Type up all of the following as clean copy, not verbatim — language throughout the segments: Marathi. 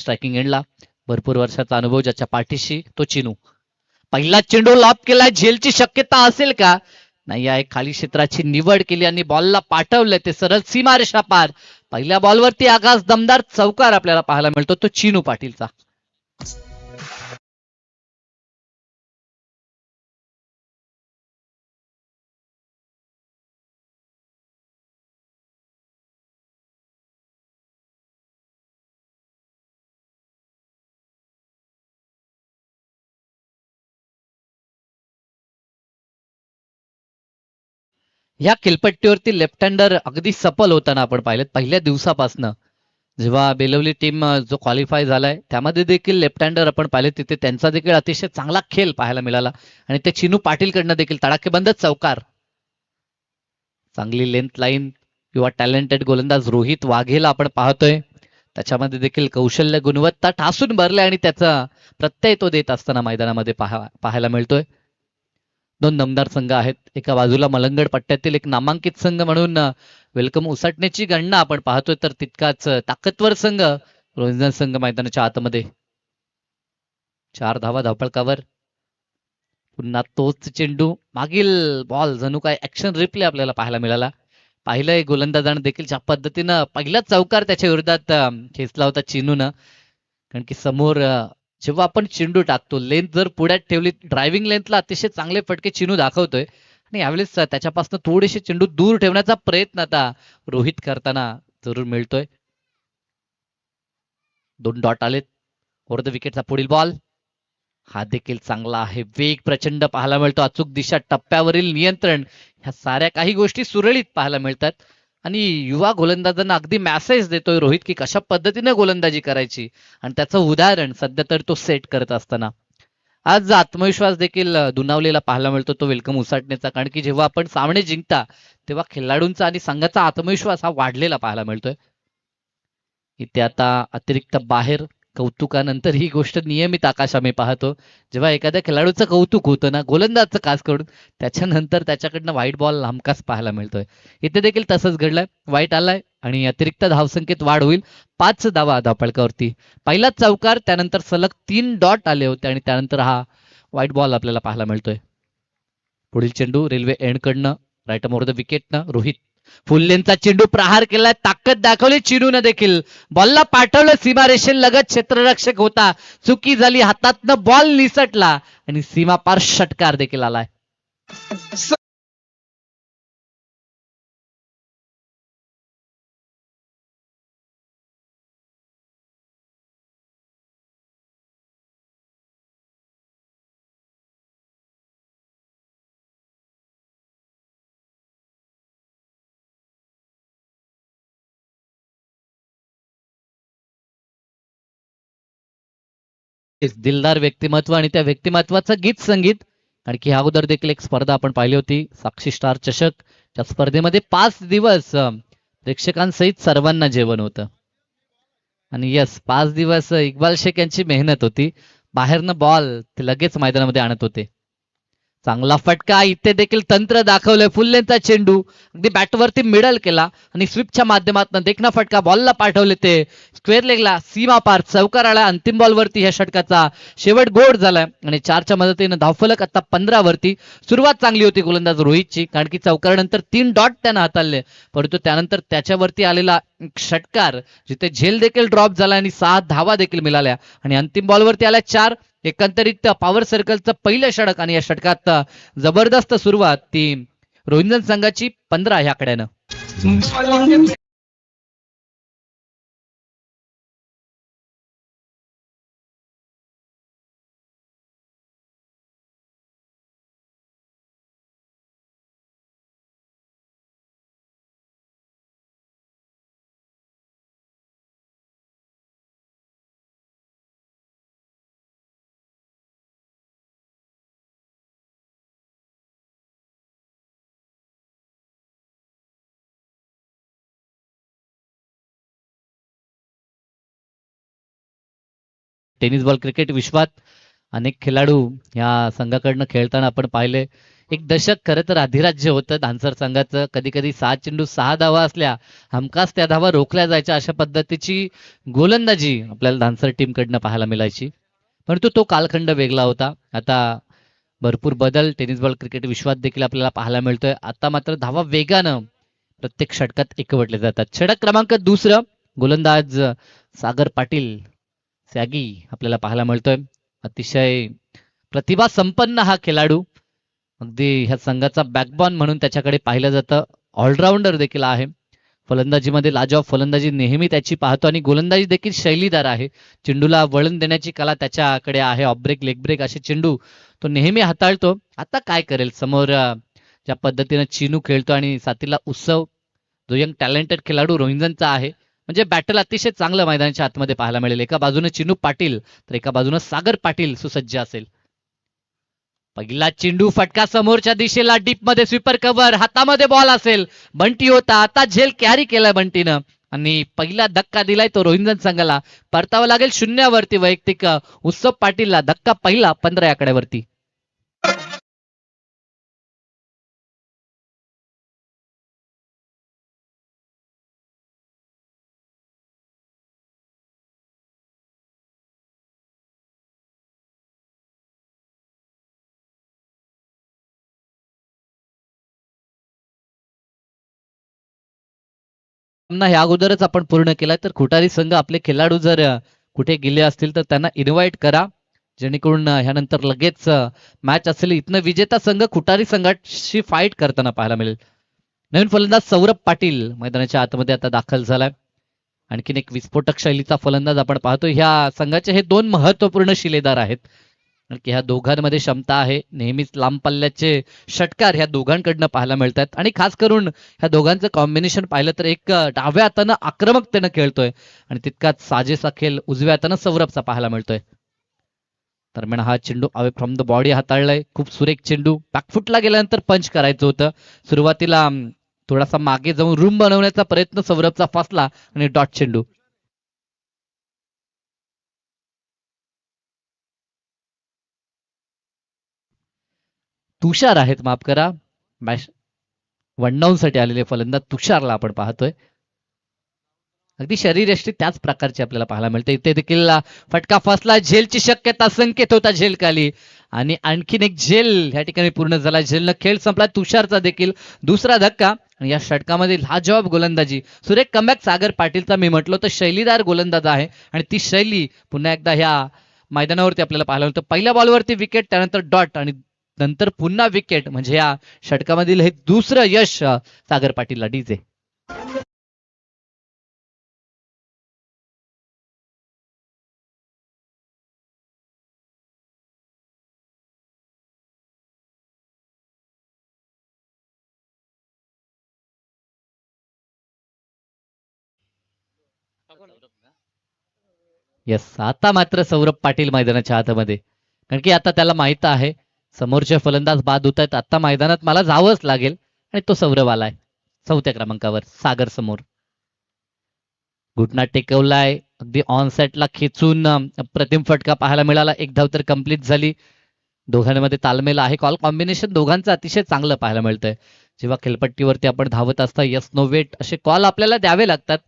स्ट्रायकिंग एंडला भरपूर वर्षाचा अनुभव ज्याच्या पाठीशी तो चिनू. पहिला चेंडू लॉब केला, झेलची शक्यता असेल का? नाही आहे. खाली क्षेत्राची निवड केली आणि बॉलला पाठवलं ते सरळ सीमारेषा पार. पहिल्या बॉलवरती आकाश दमदार चौकार आपल्याला पाहायला मिळतो तो चिनू पाटीलचा. ह्या खेळपट्टीवरती लेफ्ट हँडर अगदी सफल होताना आपण पाहिलेत पहिल्या दिवसापासनं. जेव्हा बेलवली टीम जो क्वालिफाय झालाय त्यामध्ये देखील लेफ्ट हँडर आपण पाहिले तिथे त्यांचा देखील अतिशय चांगला खेळ पाहायला मिळाला आणि ते चिनू पाटीलकडनं देखील तडाखेबंद चौकार. चांगली लेंथ लाईन किंवा टॅलेंटेड गोलंदाज रोहित वाघेला आपण पाहतोय. त्याच्यामध्ये देखील कौशल्य गुणवत्ता ठासून भरले आणि त्याचा प्रत्यय तो देत असताना मैदानामध्ये पाहायला मिळतोय. दोन दमदार संघ आहेत. एका बाजूला मलंगड पट्ट्यातील एक नामांकित संघ म्हणून वेलकम उसाटण्याची गणना आपण पाहतोय तर तितकाच ताकदवर संघ रोहिंजन संघ मैदानाच्या आतमध्ये. 4 धावा धावपळकावर. पुन्हा तोच चेंडू मागील बॉल जणू काय ऍक्शन रिप्ले आपल्याला पाहायला मिळाला. पाहिलंय गोलंदाजानं देखील ज्या पद्धतीनं पहिला चौकार त्याच्या विरोधात खेचला होता चिनूनं. कारण की समोर जेव्हा आपण चेंडू टाकतो लेंथ जर पुढ्यात ठेवली ड्रायव्हिंग लेंथला अतिशय चांगले फटके चिनू दाखवतोय आणि यावेळेस त्याच्यापासून थोडेसे चेंडू दूर ठेवण्याचा प्रयत्न आता रोहित करताना जरूर मिळतोय. 2 डॉट आलेत. ओव्हर द विकेटचा पुढील बॉल हा देखील चांगला आहे. वेग प्रचंड पाहायला मिळतो. अचूक दिशा टप्प्यावरील नियंत्रण ह्या साऱ्या काही गोष्टी सुरळीत पाहायला मिळतात आणि युवा गोलंदाजांना अगदी मेसेज देतोय रोहित की कशा पद्धतीने गोलंदाजी करायची आणि त्याचं उदाहरण सध्या तर तो सेट करत असताना आज आत्मविश्वास देखील दुणावलेला पाहायला मिळतो तो वेलकम उसाटण्याचा. कारण की जेव्हा आपण सामने जिंकता तेव्हा खेळाडूंचा आणि संघाचा आत्मविश्वास हा वाढलेला पाहायला मिळतोय. इथे आता अतिरिक्त बाहेर कौतुकानंतर ही गोष्ट नियमित आकाश आम्ही पाहतो. जेव्हा एखाद्या खेळाडूचं कौतुक होतं ना गोलंदाजचं खास करून त्याच्यानंतर त्याच्याकडनं व्हाईट बॉल हमखास पाहायला मिळतोय. इथे देखील तसंच घडलंय. व्हाईट आलाय आणि अतिरिक्त धावसंख्येत वाढ होईल. 5 धावा धावपळकावरती. पहिला चौकार त्यानंतर सलग 3 डॉट आले होते आणि त्यानंतर हा व्हाईट बॉल आपल्याला पाहायला मिळतोय. पुढील चेंडू रेल्वे एंडकडनं राईट ओव्हर द विकेटनं रोहित फुल्लेंचा चेंडू प्रहार केलाय. ताकद दाखवली चिनून देखील. बॉलला पाठवलं सीमारेषेलगत क्षेत्ररक्षक होता. चुकी झाली हातातनं बॉल निसटला आणि सीमापार षटकार देखील आलाय. दिलदार व्यक्तिमत्व आणि त्या व्यक्तिमत्वाचं गीत संगीत. आणि की अगोदर देखील एक स्पर्धा आपण पाहिली होती साक्षी स्टार चषक. त्या स्पर्धेमध्ये 5 दिवस प्रेक्षकांसहित सर्वांना जेवण होतं आणि यस 5 दिवस इक्बाल शेख यांची मेहनत होती. बाहेरनं बॉल ते लगेच मैदानामध्ये आणत होते. चांगला फटका इथे देखील तंत्र दाखवलंय. फुल्लेंचा चेंडू अगदी बॅटवरती मिडल केला आणि स्वीपच्या माध्यमातून देखना फटका बॉलला पाठवले ते स्क्वेअर लेगला सीमा पार चौकार आला. अंतिम बॉलवरती ह्या षटकाचा शेवट गोड झालाय आणि 4च्या मदतीनं धावफलक आता 15 वरती. सुरुवात चांगली होती गोलंदाज रोहितची कारण की चौकारानंतर 3 डॉट त्यानं हाताळले परंतु त्यानंतर त्याच्यावरती आलेला षटकार जिथे झेल देखील ड्रॉप झाला आणि 6 धावा देखील मिळाल्या आणि अंतिम बॉलवरती आल्या 4. एकंदरीत पॉवर सर्कलचं पहिलं षटक आणि या षटकात जबरदस्त सुरुवात ती रोहिंजन संघाची 15 ह्या कड्यानं. टेनिस बॉल क्रिकेट विश्वात अनेक खेळाडू या संघाकडनं खेळताना आपण पाहिले. एक दशक खरं तर अधिराज्य होतं धानसर संघाचं. कधी कधी 6 चेंडू 6 धावा असल्या, हमखास त्या धावा रोखल्या जायच्या अशा पद्धतीची गोलंदाजी आपल्याला धानसर टीमकडनं पाहायला मिळायची. परंतु तो कालखंड वेगळा होता. आता भरपूर बदल टेनिस बॉल क्रिकेट विश्वात देखील आपल्याला पाहायला मिळतोय. आता मात्र धावा वेगानं प्रत्येक षटकात एकवटले जातात. षटक क्रमांक दुसरं, गोलंदाज सागर पाटील सॅगी आपल्याला पाहायला मिळतोय. अतिशय प्रतिभा संपन्न हा खेळाडू, अगदी ह्या संघाचा बॅकबॉन म्हणून त्याच्याकडे पाहिलं जातं. ऑलराऊंडर देखील आहे. फलंदाजीमध्ये लाजवाब फलंदाजी नेहमी त्याची पाहतो आणि गोलंदाजी देखील शैलीदार आहे. चेंडूला वळण देण्याची कला त्याच्याकडे आहे. ऑफ ब्रेक, लेग ब्रेक असे चेंडू तो नेहमी हाताळतो. आता काय करेल समोर ज्या पद्धतीनं चिनू खेळतो आणि साथीला उत्सव जो यंग टॅलेंटेड खेळाडू रोहिंजनचा आहे, म्हणजे बॅटल अतिशय चांगलं मैदानाच्या आतमध्ये पाहायला मिळेल. एका बाजूने चिनू पाटील तर एका बाजूने सागर पाटील सुसज्ज असेल. पहिला चेंडू फटका समोरच्या दिशेला, डीप मध्ये स्वीपर कव्हर, हातामध्ये बॉल असेल. बंटी होता, आता झेल कॅरी केलाय बंटीनं आणि पहिला धक्का दिलाय तो रोहिंजन संघाला. परतावं लागेल शून्यावरती. वैयक्तिक उत्सव पाटीलला धक्का पहिला 15 आकड्यावरती. सामना ह्या अगोदरच आपण पूर्ण केलाय, तर खुटारी संघ आपले खेळाडू जर कुठे गेले असतील तर त्यांना इन्व्हाइट करा, जेणेकरून ह्यानंतर लगेच मॅच असेल. इथनं विजेता संघ खुटारी संघाशी फाईट करताना पाहायला मिळेल. नवीन फलंदाज सौरभ पाटील मैदानाच्या आतमध्ये आता दाखल झालाय. आणखीन एक विस्फोटक शैलीचा फलंदाज आपण पाहतो. ह्या संघाचे हे दोन महत्वपूर्ण शिलेदार आहेत, कारण की ह्या दोघांमध्ये क्षमता आहे. नेहमीच लांब पल्ल्याचे षटकार ह्या दोघांकडनं पाहायला मिळतात आणि खास करून ह्या दोघांचं कॉम्बिनेशन पाहिलं तर एक डाव्या हातानं आक्रमकतेनं खेळतोय आणि तितकाच साजेसा खेळ उजव्या हातानं सौरभचा पाहायला मिळतोय. दरम्यान हा चेंडू अवे फ्रॉम द बॉडी हाताळलाय. खूप सुरेख चेंडू. बॅकफुटला गेल्यानंतर पंच करायचं होतं. सुरुवातीला थोडासा मागे जाऊन रूम बनवण्याचा प्रयत्न सौरभचा फसला आणि डॉट चेंडू. तुषार आहेत, माफ करा, मॅच वन साठी आलेले फलंदाज तुषारला आपण पाहतोय. अगदी शरीरयष्टी त्याच प्रकारचे आपल्याला पाहायला मिळते. इथे देखील फटका फसला. झेलची शक्यता, संकेत होता झेल खाली आणि आणखीन एक झेल या ठिकाणी पूर्ण झाला. झेलनं खेळ संपला. तुषारचा देखील दुसरा धक्का आणि या षटकामध्ये लाजवाब गोलंदाजी, सुरेख कमबॅक सागर पाटीलचा. मी म्हटलो तर शैलीदार गोलंदाज आहे आणि ती शैली पुन्हा एकदा ह्या मैदानावरती आपल्याला पाहायला मिळतं. पहिल्या बॉलवरती विकेट, त्यानंतर डॉट आणि नंतर पुन्हा विकेट, म्हणजे या षटकामधील हे दुसरं यश सागर पाटीलला. डीजे येस, आता मात्र सौरभ पाटील मैदानाच्या आतमध्ये, कारण की आता त्याला माहित आहे समोरचे फलंदाज बाद होत आहेत. आता मैदानात मला जावंच लागेल आणि तो सौरभ आलाय चौथ्या क्रमांकावर सागर समोर. घुटना टेकवलाय, अगदी ऑन सेटला खेचून प्रतिम फटका पाहायला मिळाला. एक धाव तर कंप्लीट झाली. दोघांमध्ये तालमेल आहे. कॉल कॉम्बिनेशन दोघांचं अतिशय चांगलं पाहायला मिळतंय. जेव्हा खेळपट्टीवरती आपण धावत असता यस नो वेट असे कॉल आपल्याला द्यावे लागतात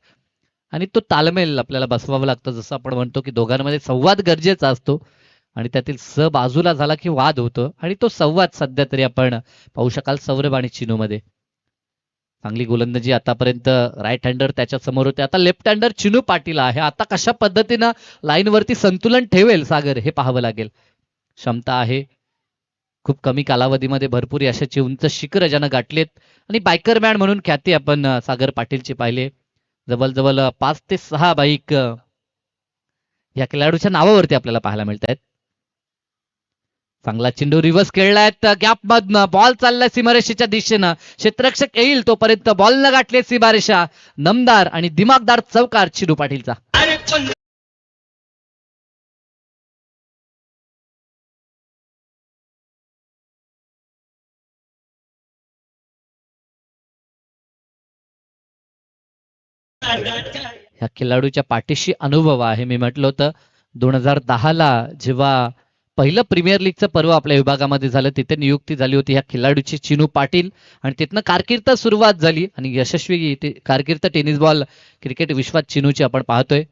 आणि तो तालमेल आपल्याला बसवावा लागतो. जसं आपण म्हणतो की दोघांमध्ये संवाद गरजेचा असतो आणि त्यातील बाजूला झाला की वाद होतो आणि तो संवाद सध्या तरी आपण पाहू शकाल सौरभ आणि चिनूमध्ये. चांगली गोलंदाजी आतापर्यंत. राईट हँडर त्याच्या समोर होते, आता लेफ्ट हँडर चिनू पाटील आहे. आता कशा पद्धतीनं लाईनवरती संतुलन ठेवेल सागर हे पाहावं लागेल. क्षमता आहे. खूप कमी कालावधीमध्ये भरपूर यशाची उंच शिखर ज्यानं गाठलेत आणि बायकर मॅन म्हणून ख्याती आपण सागर पाटीलची पाहिले. जवळजवळ 5 ते 6 बाईक या खेळाडूच्या नावावरती आपल्याला पाहायला मिळत आहेत. चांगला चेंडू रिव्हर्स खेळलाय, गॅप मधनं बॉल चाललाय सीमारेषेच्या दिशेनं. क्षेत्ररक्षक येईल तोपर्यंत बॉल न गाठले सीमारेषा. नमदार आणि दिमागदार चौकार चिनू पाटीलचा. ह्या खेळाडूच्या पाठीशी अनुभव आहे. मी म्हटलं होतं 2010 ला जेव्हा पहिलं प्रीमियर लीगचं पर्व आपल्या विभागामध्ये झालं. तिथे नियुक्ती झाली होती ह्या खेळाडूची चिनू पाटील आणि तिथनं कारकीर्द सुरुवात झाली आणि यशस्वी कारकीर्द टेनिस बॉल क्रिकेट विश्वात चिनूची आपण पाहतोय.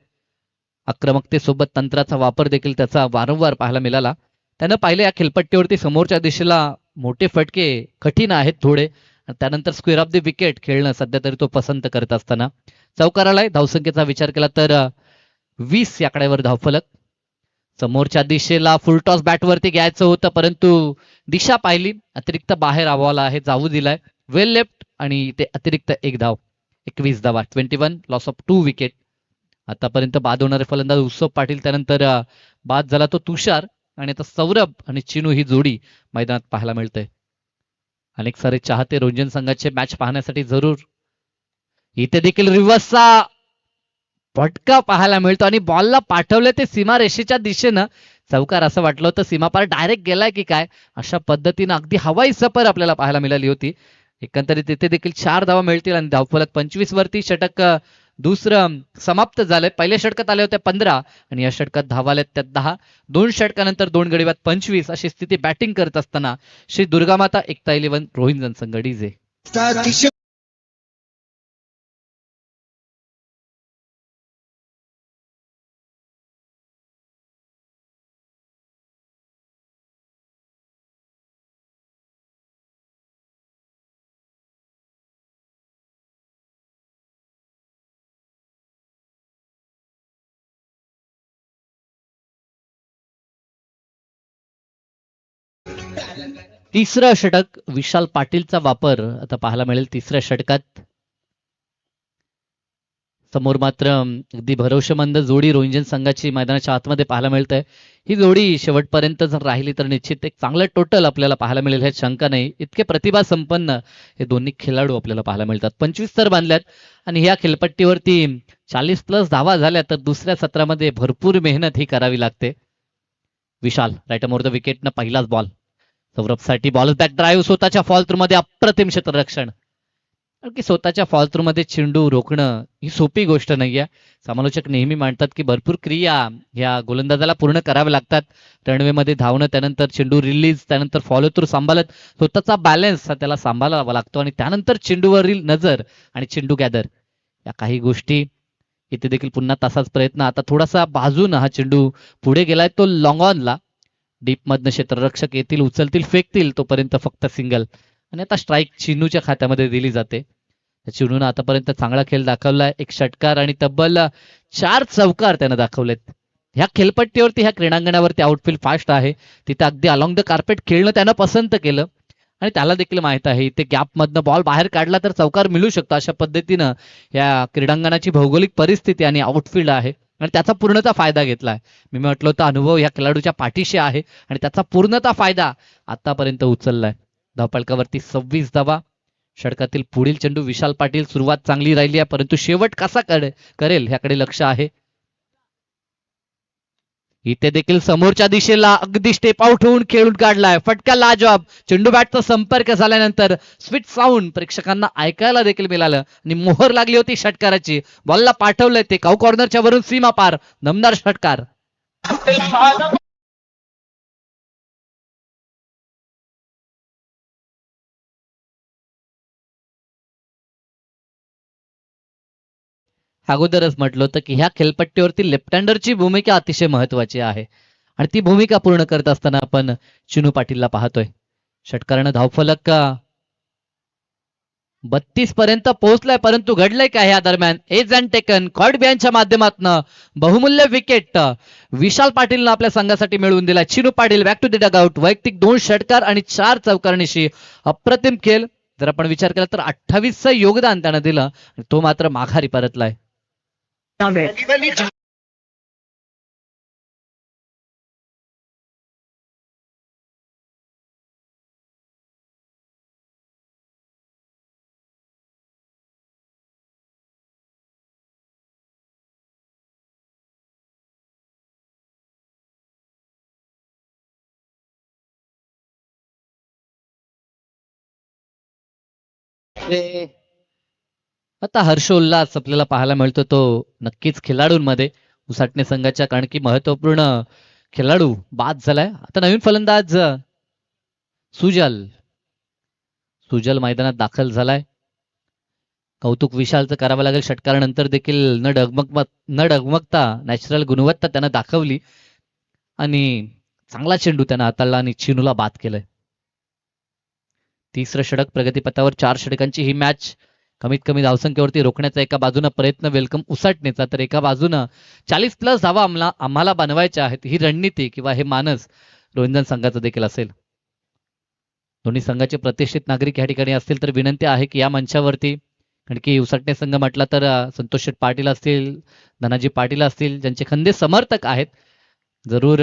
आक्रमकतेसोबत तंत्राचा वापर देखील त्याचा वारंवार पाहायला मिळाला. त्यानं पाहिलं या खेळपट्टीवरती समोरच्या दिशेला मोठे फटके कठीण आहेत थोडे. त्यानंतर स्क्वेअर ऑफ द विकेट खेळणं सध्या तरी तो पसंत करत असताना चौकाराला धावसंख्येचा विचार केला तर 20 या आकड्यावर धावफलक. समोरच्या दिशेला फुलटॉस बॅटवरती घ्यायचं होतं परंतु दिशा पाहिली अतिरिक्त बाहेर आवाला आहे जाऊ दिलाय वेल लेफ्ट आणि ते अतिरिक्त एक धाव 21 धावा 21 लॉस ऑफ 2 विकेट. आतापर्यंत बाद होणारे फलंदाज उत्सव पाटील त्यानंतर बाद झाला तो तुषार आणि आता सौरभ आणि चिनू ही जोडी मैदानात पाहायला मिळते. अनेक सारे चाहते रोंजन संघाचे मॅच पाहण्यासाठी जरूर इथे देखील रिव्हर्सचा फटका पाहायला मिळतो आणि बॉलला पाठवले ते सीमारेषेच्या दिशेनं. चौकार असं वाटलं होतं सीमापार डायरेक्ट गेलाय की काय अशा पद्धतीनं अगदी हवाई सफर आपल्याला पाहायला मिळाली होती. एकंदरीत तिथे देखील 4 धावा मिळतील आणि धावफलक 25 वरती. षटक दुसरं समाप्त झालंय. पहिल्या षटकात आले होते 15 आणि या षटकात धावा आल्यात त्यात 10. 2 षटकानंतर 2 गडी बाद 25 अशी स्थिती बॅटिंग करत असताना श्री दुर्गामाता एकता 11 रोहित जनसंघ डीजे. तिसरं षटक विशाल पाटीलचा वापर आता पाहायला मिळेल तिसऱ्या षटकात. समोर मात्र अगदी भरोशेमंद जोडी रोहिंजन संघाची मैदानाच्या आतमध्ये पाहायला मिळते. ही जोडी शेवटपर्यंत जर राहिली तर निश्चित एक चांगलं टोटल आपल्याला पाहायला मिळेल ह्यात शंका नाही. इतके प्रतिभा संपन्न हे दोन्ही खेळाडू आपल्याला पाहायला मिळतात. 25 तर बांधल्यात आणि ह्या खेळपट्टीवरती 40+ धावा झाल्या तर दुसऱ्या सत्रामध्ये भरपूर मेहनत ही करावी लागते. विशाल राईट मोर द विकेटनं पहिलाच बॉल. सौरभसाठी बॉल बॅक ड्राईव्ह स्वतःच्या फॉल थ्रू मध्ये अप्रतिम क्षेत्ररक्षण. की स्वतःच्या फॉल थ्रू मध्ये चेंडू रोखणं ही सोपी गोष्ट नाहीये. समालोचक नेहमी मांडतात की भरपूर क्रिया ह्या गोलंदाजाला पूर्ण कराव्या लागतात. रनवे मध्ये धावणं त्यानंतर चेंडू रिलीज त्यानंतर फॉलो थ्रू सांभाळत स्वतःचा बॅलन्स हा त्याला सांभाळावा लागतो आणि त्यानंतर चेंडूवरील नजर आणि चेंडू गॅदर या काही गोष्टी इथे देखील पुन्हा तसाच प्रयत्न. आता थोडासा बाजून हा चेंडू पुढे गेलाय तो लॉंग ऑनला. डीप मधनं क्षेत्ररक्षक येतील उचलतील फेकतील तोपर्यंत फक्त सिंगल आणि आता स्ट्राईक चिनूच्या खात्यामध्ये दिली जाते. चिनूनं आतापर्यंत चांगला खेळ दाखवलाय. एक षटकार आणि तब्बल 4 चौकार त्यानं दाखवलेत. ह्या खेळपट्टीवरती ह्या क्रीडांगणावरती आउटफील्ड फास्ट आहे. तिथे अगदी अलॉंग द कार्पेट खेळणं त्यानं पसंत केलं आणि त्याला देखील माहित आहे इथे गॅप मधनं बॉल बाहेर काढला तर चौकार मिळू शकतो. अशा पद्धतीनं या क्रीडांगणाची भौगोलिक परिस्थिती आणि आउटफील्ड आहे आणि त्याचा पूर्णतः फायदा घेतलाय. मी म्हटलं होतं अनुभव या खेळाडूच्या पाठीशी आहे आणि त्याचा पूर्णतः फायदा आतापर्यंत उचललाय. धावफलकावरती 26 धावा. षटकातील पुढील चेंडू विशाल पाटील सुरुवात चांगली राहिली आहे परंतु शेवट कसा करेल ह्याकडे लक्ष आहे. इथे देखील समोरच्या दिशेला अगदी स्टेप आउट होऊन खेळून काढलाय. फटका लाजवाब. चेंडू बॅटचा संपर्क झाल्यानंतर स्वीट साऊंड प्रेक्षकांना ऐकायला देखील मिळालं आणि मोहर लागली होती षटकाराची. बॉलला पाठवलंय ते काऊ कॉर्नरच्या वरून सीमा पार. दमदार षटकार. अगोदरच म्हटलं होतं की ह्या खेळपट्टीवरती लेफ्ट हँडरची भूमिका अतिशय महत्वाची आहे आणि ती भूमिका पूर्ण करत असताना आपण चिनू पाटीलला पाहतोय. षटकारानं धावफलक 32 पर्यंत पोहोचलाय परंतु घडलंय काय या दरम्यान एज अँड टेकन कॉर्ड बियांच्या माध्यमातून बहुमूल्य विकेट विशाल पाटीलनं आपल्या संघासाठी मिळवून दिला. Chinu Patil back to the dugout. वैयक्तिक 2 षटकार आणि 4 चौकारणीशी अप्रतिम खेळ. जर आपण विचार केला तर 28चं योगदान त्यानं दिलं तो मात्र माघारी परतलाय. आता हर्षोल्लास आपल्याला पाहायला मिळतो तो नक्कीच खेळाडूंमध्ये उसाटणे संघाच्या कारण की महत्वपूर्ण खेळाडू बाद झालाय. आता नवीन फलंदाज सुजल सुजल मैदानात दाखल झालाय. कौतुक विशालचं करावं लागेल. षटकारानंतर देखील न डगमगता नॅचरल गुणवत्ता त्यानं दाखवली आणि चांगला चेंडू त्यानं हाताळला आणि चिनूला बाद केलंय. तिसरं षटक प्रगतीपथावर. 4 षटकांची ही मॅच. कमीत कमी धावसंख्येवरती रोखण्याचा एका बाजूनं प्रयत्न वेलकम उसाटण्याचा, तर एका बाजूनं 40+ धावा आम्हाला बनवायच्या आहेत. ही रणनीती किंवा हे मानस रोहिंजन संघाचं देखील असेल. दोन्ही संघाचे प्रतिष्ठित नागरिक या ठिकाणी असतील तर विनंती आहे की या मंचावरती, कारण की उसटणे संघ म्हटला तर संतोष शेठ पाटील असतील, धनाजी पाटील असतील, ज्यांचे खंदे समर्थक आहेत, जरूर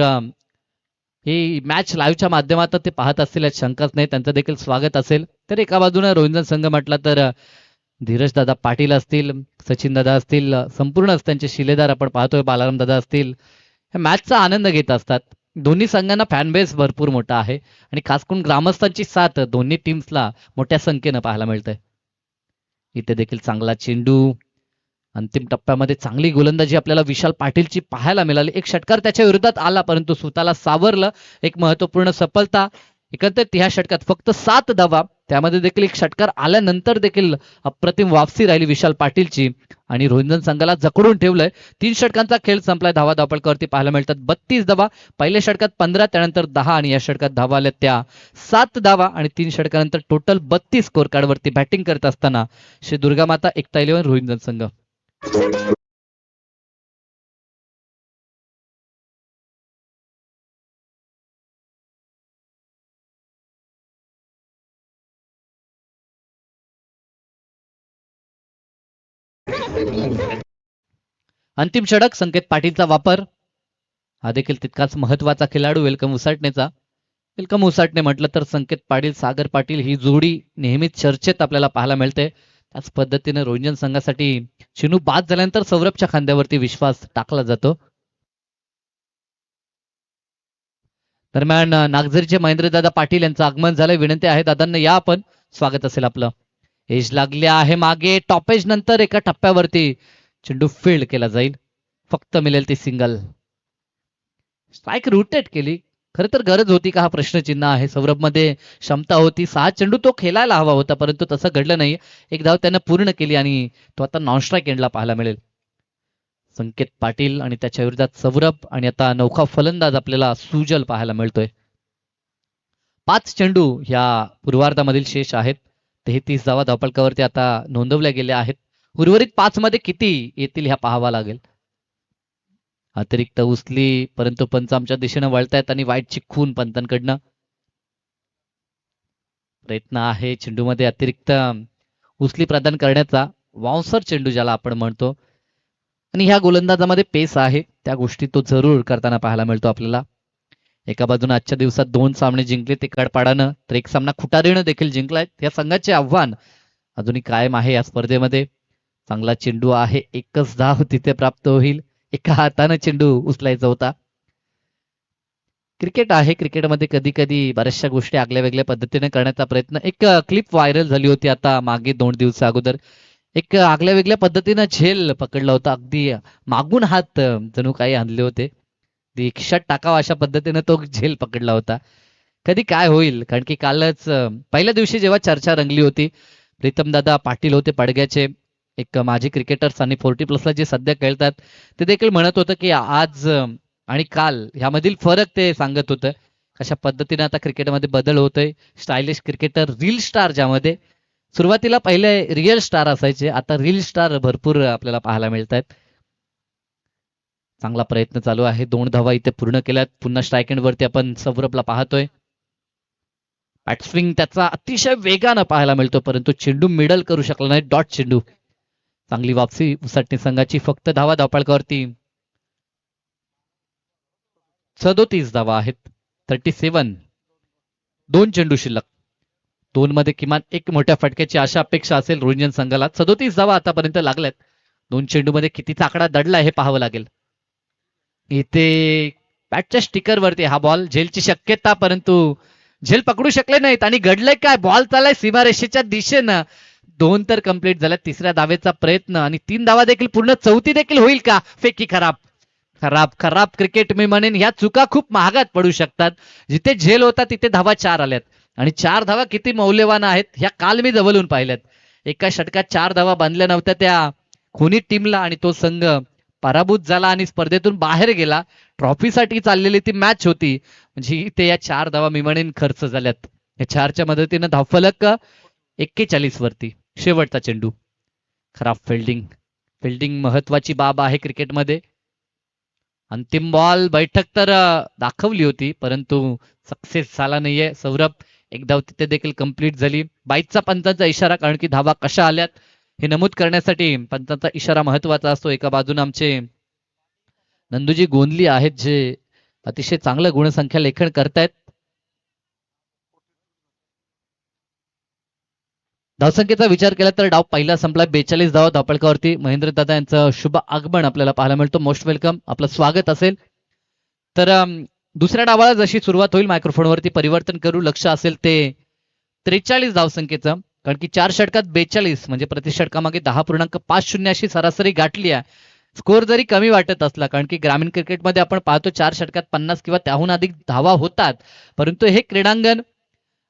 ही मॅच लाईव्हच्या माध्यमातून ते पाहत असतील यात शंकाच नाही. त्यांचं देखील स्वागत असेल. तर एका बाजूने रोहिंजन संघ म्हटला तर धीरज दादा पाटील असतील, सचिन दादा असतील, संपूर्णच त्यांचे शिलेदार आपण पाहतोय, बालाराम दादा असतील, या मॅचचा आनंद घेत असतात. दोन्ही संघांना फॅन बेस भरपूर मोठा आहे आणि खास करून ग्रामस्थांची साथ दोन्ही टीम्सला मोठ्या संख्येनं पाहायला मिळतंय. इथे देखील चांगला चेंडू. अंतिम टप्प्यामध्ये चांगली गोलंदाजी आपल्याला विशाल पाटीलची पाहायला मिळाली. एक षटकार त्याच्या विरोधात आला परंतु स्वतःला सावरलं. एक महत्वपूर्ण सफलता. एकंदरीत ह्या षटकात फक्त 7 धावा, त्यामध्ये देखील एक षटकार आल्यानंतर देखील अप्रतिम वापसी राहिली विशाल पाटीलची आणि रोहिंजन संघाला जखडून ठेवलंय. 3 षटकांचा खेळ संपलाय. धावा धावपळकावरती पाहायला मिळतात 32 धावा. पहिल्या षटकात 15, त्यानंतर 10 आणि या षटकात धावा आल्या त्या 7 धावा आणि 3 षटकानंतर टोटल 32 स्कोर कार्डवरती बॅटिंग करत असताना श्री दुर्गामाता एकता 11 रोहिंजन संघ. अंतिम षटक संकेत पाटीलचा वापर. हा देखील तितकाच महत्वाचा खेळाडू वेलकम उसाटणेचा. वेलकम उसाटणे म्हटलं तर संकेत पाटील, सागर पाटील ही जोडी नेहमीच चर्चेत आपल्याला पाहायला मिळते. त्याच पद्धतीने रोहिंजन संघासाठी चिनू बाद झाल्यानंतर सौरभच्या खांद्यावरती विश्वास टाकला जातो. दरम्यान नागझरीचे महेंद्रदादा पाटील यांचं आगमन झालंय. विनंती आहे दादांना या आपण, स्वागत असेल आपलं. एज लागले आहे मागे. टॉपेज नंतर एका टप्प्यावरती चेंडू फील्ड केला जाईल. फक्त मिळेल ती सिंगल. स्ट्राईक रोटेट केली. खरं तर गरज होती का हा प्रश्नचिन्ह आहे. सौरभ मध्ये क्षमता होती. 6 चेंडू तो खेळायला हवा होता परंतु तसं घडलं नाही. एक धाव त्यानं पूर्ण केली आणि तो आता नॉन स्ट्राईक एंडला पाहायला मिळेल. संकेत पाटील आणि त्याच्या विरोधात सौरभ आणि आता नौका फलंदाज आपल्याला सुजल पाहायला मिळतोय. 5 चेंडू ह्या पूर्वार्धामधील शेष आहेत. 33 धावा धावपळकावरती आता नोंदवल्या गेल्या आहेत. उर्वरित 5 मध्ये किती येतील ह्या पाहावा लागेल. अतिरिक्त उचली परंतु पंच आमच्या दिशेनं वळतायत आणि वाईटची खून पंतांकडनं. प्रयत्न आहे चेंडूमध्ये अतिरिक्त उचली प्रदान करण्याचा. वाउन्सर चेंडू ज्याला आपण म्हणतो आणि ह्या गोलंदाजामध्ये पेस आहे, त्या गोष्टी तो जरूर करताना पाहायला मिळतो आपल्याला. एका बाजूने आजच्या दिवसात 2 सामने जिंकले ते कडपाडानं, तर एक सामना खुटारीनं देखील जिंकलाय. या संघाचे आव्हान अजूनही कायम आहे या स्पर्धेमध्ये. चांगला चेंडू आहे. एकच धाव तिथे प्राप्त होईल. एका हाताने चेंडू उचलायचा होता. क्रिकेट आहे. क्रिकेटमध्ये कधी कधी बऱ्याचशा गोष्टी आगल्या वेगळ्या पद्धतीने करण्याचा प्रयत्न. एक क्लिप व्हायरल झाली होती आता मागे 2 दिवस अगोदर. एक आगल्या वेगळ्या पद्धतीनं झेल पकडला होता. अगदी मागून हात जणू काही आणले होते. खिशात टाकावा अशा पद्धतीने तो झेल पकडला होता. कधी काय होईल, कारण की कालच पहिल्या दिवशी जेव्हा चर्चा रंगली होती, प्रीतमदादा पाटील होते पडग्याचे, एक माजी क्रिकेटर्स आणि 40+ जे सध्या खेळतात, ते देखील म्हणत होतं की आज आणि काल ह्यामधील फरक ते सांगत होतं. कशा पद्धतीने आता क्रिकेटमध्ये बदल होतोय. स्टायलिश क्रिकेटर, रील स्टार, ज्यामध्ये सुरुवातीला पहिले रिअल स्टार असायचे, आता रील स्टार भरपूर आपल्याला पाहायला मिळत आहेत. चांगला प्रयत्न चालू आहे. 2 धावा इथे पूर्ण केल्यात. पुन्हा स्ट्राईक एंड वरती आपण सौरभला पाहतोय. बॅट स्विंग त्याचा अतिशय वेगानं पाहायला मिळतो परंतु चेंडू मिडल करू शकला नाही. डॉट चेंडू. चांगली वापसी उसटणे संघाची. फक्त धावा धावपळकावरती 37 धावा आहेत. 37. 2 चेंडू शिल्लक. 2 मध्ये किमान एक मोठ्या फटक्याची आशा अपेक्षा असेल रोहिंजन संघाला. 37 धावा आतापर्यंत लागल्यात. 2 चेंडू मध्ये कितीचा आकडा दडला हे पाहावं लागेल. इथे बॅटच्या स्टिकर वरती हा बॉल. झेलची शक्यता परंतु झेल पकडू शकले नाहीत आणि घडलंय काय, बॉल चाललाय सीमारेषेच्या दिशेनं. 2 तर कंप्लीट झाल्या. 3ऱ्या धावेचा प्रयत्न आणि 3 धावा देखील पूर्ण. 4थी देखील होईल का. फेकी खराब. खराब खराब क्रिकेट मी म्हणेन. ह्या चुका खूप महागात पडू शकतात. जिथे झेल होता तिथे धावा 4 आल्यात आणि 4 धावा किती मौल्यवान आहेत ह्या काल मी जवळून पाहिल्यात. एका षटकात 4 धावा बांधल्या नव्हत्या त्या खुनी टीमला आणि तो संघ पराभूत झाला आणि स्पर्धेतून बाहेर गेला. ट्रॉफीसाठी चाललेली ती मॅच होती, म्हणजे इथे या 4 धावा मी म्हणेन खर्च झाल्यात. या 4च्या मदतीनं धावफलक 41 वरती. शेवटचा चेंडू. खराब फिल्डिंग. फिल्डिंग महत्वाची बाब आहे क्रिकेटमध्ये. अंतिम बॉल बैठक तर दाखवली होती परंतु सक्सेस झाला नाहीये. सौरभ एक धाव तिथे देखील कंप्लीट झाली. 22चा पंचांचा इशारा, कारण की धावा कशा आल्यात हे नमूद करण्यासाठी पंचांचा इशारा महत्वाचा असतो. एका बाजूने आमचे नंदूजी गोंदली आहेत जे अतिशय चांगलं गुणसंख्या लेखन करतायत. धावसंख्येचा विचार केला तर डाव पहिला संपला. 42 धावा धावपळकावरती. महेंद्र दादा यांचं शुभ आगमन आपल्याला पाहायला मिळतं. मोस्ट वेलकम, आपलं स्वागत असेल. तर दुसऱ्या डावाला जशी सुरुवात होईल मायक्रोफोनवरती परिवर्तन करू. लक्ष असेल ते 43 धावसंख्येचं, कारण की 4 षटकात 42 म्हणजे प्रति षटकामागे 10.50 अशी सरासरी गाठली आहे. स्कोर जरी कमी वाटत असला, कारण की ग्रामीण क्रिकेटमध्ये आपण पाहतो 4 षटकात 50 किंवा त्याहून अधिक धावा होतात, परंतु हे क्रीडांगण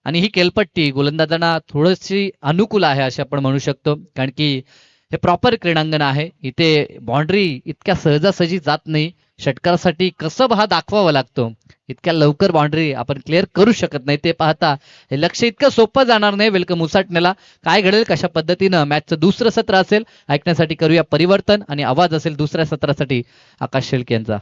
आणि ही केलपट्टी गोलंदाजांना थोडीशी अनुकूल आहे असे आपण म्हणू शकतो, कारण की हे प्रॉपर क्रीडांगण आहे. इथे बाउंड्री इतक्या सहजासहजी जात नाही. षटकारासाठी कसं हा दाखवावा लागतो, इतक्या लवकर बाउंड्री आपण क्लिअर करू शकत नाही. ते पाहता हे लक्ष इतकं सोपं जाणार नाही वेलकम उसाटण्याला. काय घडेल, कशा पद्धतीनं मॅचचं दुसरं सत्र असेल ऐकण्यासाठी करूया परिवर्तन आणि आवाज असेल दुसऱ्या सत्रासाठी आकाश शेळके यांचा.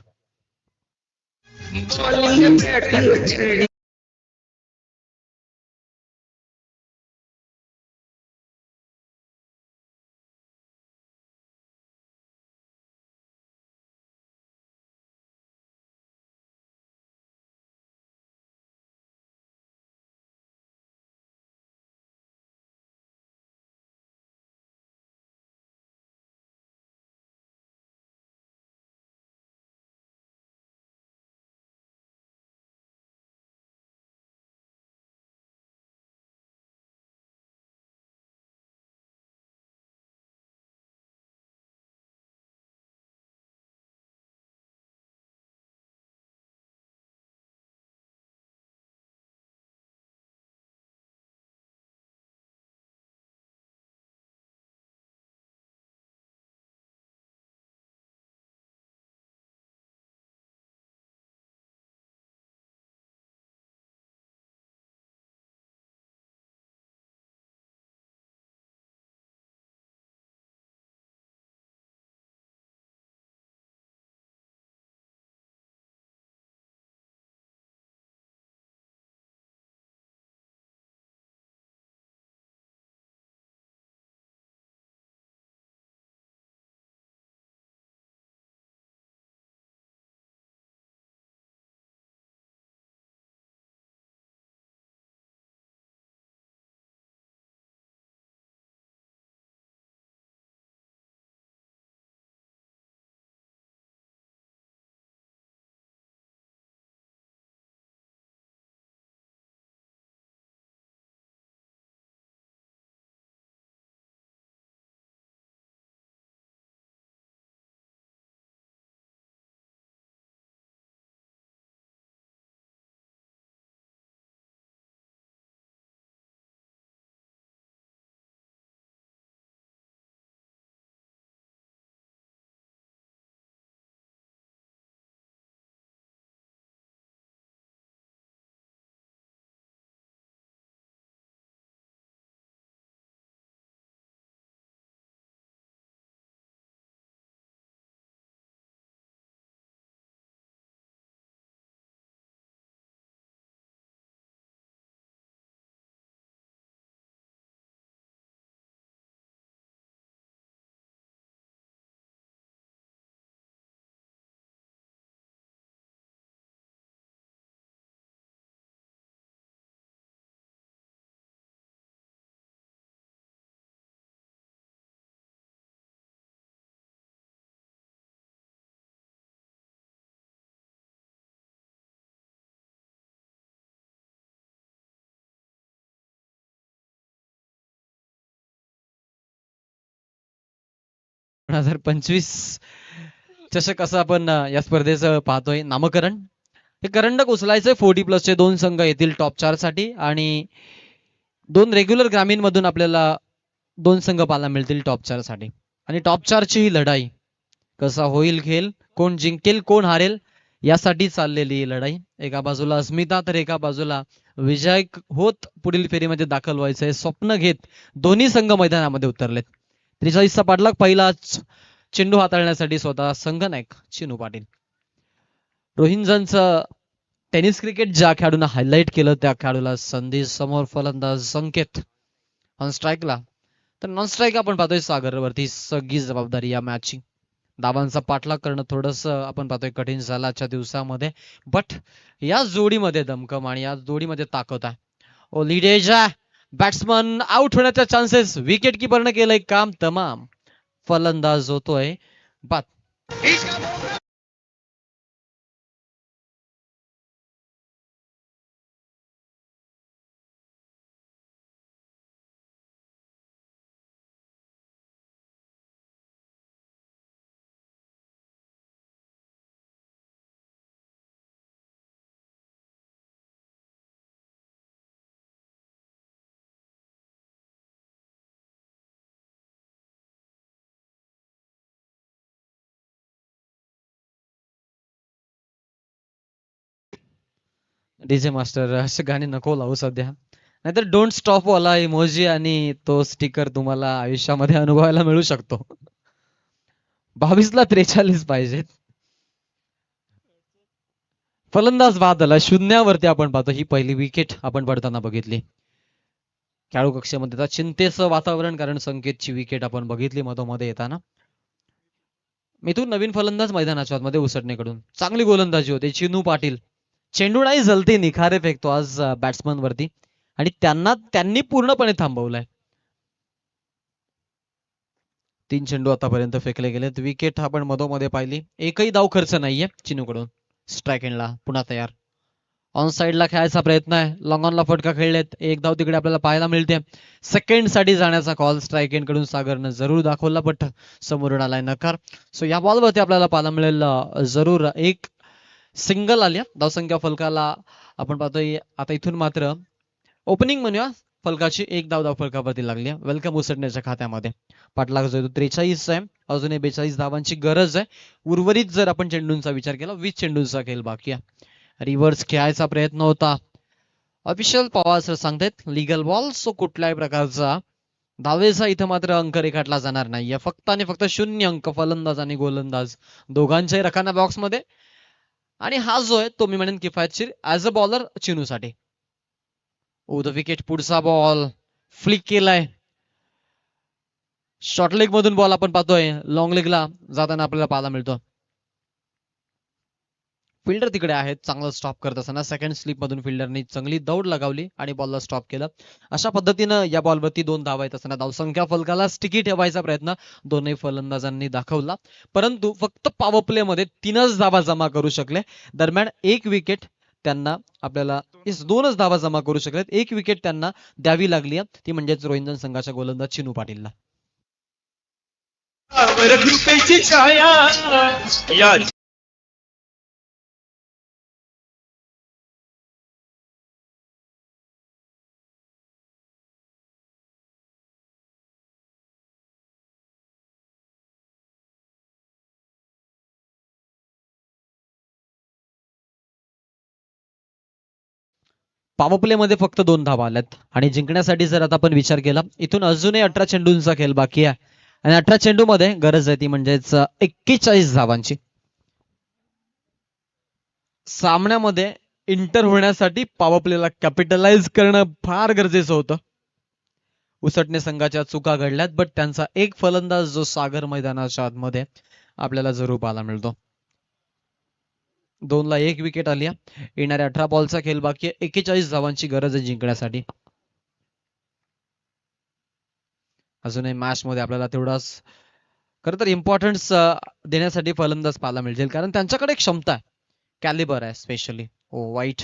हजार 25 चषक असं आपण या स्पर्धेचं पाहतोय नामकरण. हे करंडक उचलायचंय 40+ 2 संघ येतील टॉप 4 साठी आणि 2 रेग्युलर ग्रामीण मधून आपल्याला 2 संघ पाहायला मिळतील टॉप 4 साठी. आणि टॉप 4 ची ही लढाई कसा होईल खेळ, कोण जिंकेल कोण हारेल यासाठी चाललेली ही लढाई. एका बाजूला अस्मिता तर एका बाजूला विजय होत पुढील फेरीमध्ये दाखल व्हायचंय स्वप्न घेत दोन्ही संघ मैदानामध्ये उतरलेत. 43चा पाठलाग पहिला चेंडू हाताळण्यासाठी स्वतः संघनायक चिनू पाटील. रोहिंजनचं टेनिस क्रिकेट ज्या खेळाडूंना हायलाइट केलं त्या खेळाडूला संधी समोर फलंदाज संकेत ऑन स्ट्राईकला. तर नॉन स्ट्राईक आपण पाहतोय सागरवरती सगळी जबाबदारी या मॅचची. धावांचा पाठलाग करणं थोडस आपण पाहतोय कठीण झालं आजच्या दिवसामध्ये. बट या जोडीमध्ये दमकम आणि या जोडीमध्ये ताकद आहे. ओलिडेजा बॅट्समन आउट होण्याच्या चान्सेस विकेट किपरनं केलंय काम तमाम. फलंदाज होतोय बाद. डीजे मास्टर असे गाणे नको लावू सध्या, नाहीतर डोंट स्टॉप वाला इमोजी आणि तो स्टिकर तुम्हाला आयुष्यामध्ये अनुभवायला मिळू शकतो. 22ला 43 पाहिजेत. फलंदाज बाद झाला शून्यावरती. आपण पाहतो ही पहिली विकेट आपण पडताना बघितली. खेळाडू कक्षामध्ये आता चिंतेचं वातावरण, कारण संकेतची विकेट आपण बघितली मधोमध्ये येताना. मिथून नवीन फलंदाज मैदानाच्या आतमध्ये उसटणेकडून चांगली गोलंदाजी होते. चिनू पाटील चेंडू नाही जलते निखारे फेकतो आज बॅट्समन वरती आणि त्यांनी पूर्णपणे थांबवलाय. 3 चेंडू आतापर्यंत फेकले गेलेत. विकेट आपण मधोमध्ये पाहिली, एकही धाव खर्च नाहीये चिनूकडून. स्ट्राईक एंडला पुन्हा तयार. ऑन साइडला खेळायचा प्रयत्न आहे, लॉंग ऑनला फटका खेळलेत. एक धाव तिकडे आपल्याला पाहायला मिळते. सेकंड साठी जाण्याचा कॉल स्ट्राईक एंड कडून सागरनं जरूर दाखवला, बट समोरून आलाय नकार. सो या बॉलवरती आपल्याला पाहायला मिळेल जरूर एक सिंगल आल्या. धावसंख्या फलकाला आपण पाहतोय आता इथून मात्र ओपनिंग म्हणूया फलकाची एक धाव फलकावरती लागली. वेलकम उसटण्याच्या खात्यामध्ये. पाठलाग जो 43 आहे, अजूनही 42 धावांची गरज आहे. उर्वरित जर आपण चेंडूंचा विचार केला 20 चेंडूंचा खेळ बाकी आहे. रिव्हर्स खेळायचा प्रयत्न होता. ऑफिशियल पवार सर सांगतात लिगल बॉल. सो कुठल्याही प्रकारचा धावेचा इथं मात्र अंक रेखाटला जाणार नाहीये. फक्त आणि फक्त 0 अंक फलंदाज आणि गोलंदाज दोघांच्याही रखाना बॉक्स मध्ये. आणि हा जो आहे तो मी म्हणेन किफायतशीर ऍज अ बॉलर चिनूसाठी. The wicket. पुढचा बॉल फ्लिक केलाय. शॉर्ट लेग मधून बॉल आपण पाहतोय लॉंग लेगला जाताना आपल्याला पाहायला मिळतो. फिल्डर तिकडे आहेत चांगलं स्टॉप करत असताना सेकंड स्लिप मधून फिल्डरनी चांगली दौड लगावली आणि बॉलला स्टॉप केलं. अशा पद्धतीनं या बॉलवरती 2 धावा येत असताना धावसंख्या फलकाला स्टिकी ठेवायचा प्रयत्न दोन्ही फलंदाजांनी दाखवला, परंतु फक्त पॉवर प्ले मध्ये 3च धावा जमा करू शकले. दरम्यान एक विकेट त्यांना आपल्याला 2च धावा जमा करू शकलेत. एक विकेट त्यांना द्यावी लागली, ती म्हणजेच रोहिंजन संघाच्या गोलंदाज चिनू पाटीलला. पॉवर प्ले मध्ये फक्त 2 धावा आल्यात आणि जिंकण्यासाठी जर आता आपण विचार केला इथून अजूनही 18 चेंडूंचा खेळ बाकी आहे आणि 18 चेंडू मध्ये गरज आहे ती म्हणजेच 41 धावांची. सामन्यामध्ये इंटर होण्यासाठी पॉवर प्लेला कॅपिटलाइज करणं फार गरजेचं होतं. उसटणे संघाच्या चुका घडल्यात, बट त्यांचा एक फलंदाज जो सागर मैदानाच्या आतमध्ये आपल्याला जरूर पाहायला मिळतो. 2 ला 1 विकेट आली. येणाऱ्या 18 बॉलचा खेळ बाकी आहे. 41 धावांची गरज आहे जिंकण्यासाठी. अजूनही मॅच मध्ये आपल्याला तेवढाच खरं तर इम्पॉर्टन्स देण्यासाठी फलंदाज पाहायला मिळतील, कारण त्यांच्याकडे क्षमता आहे, कॅलिबर आहे स्पेशली. वाईट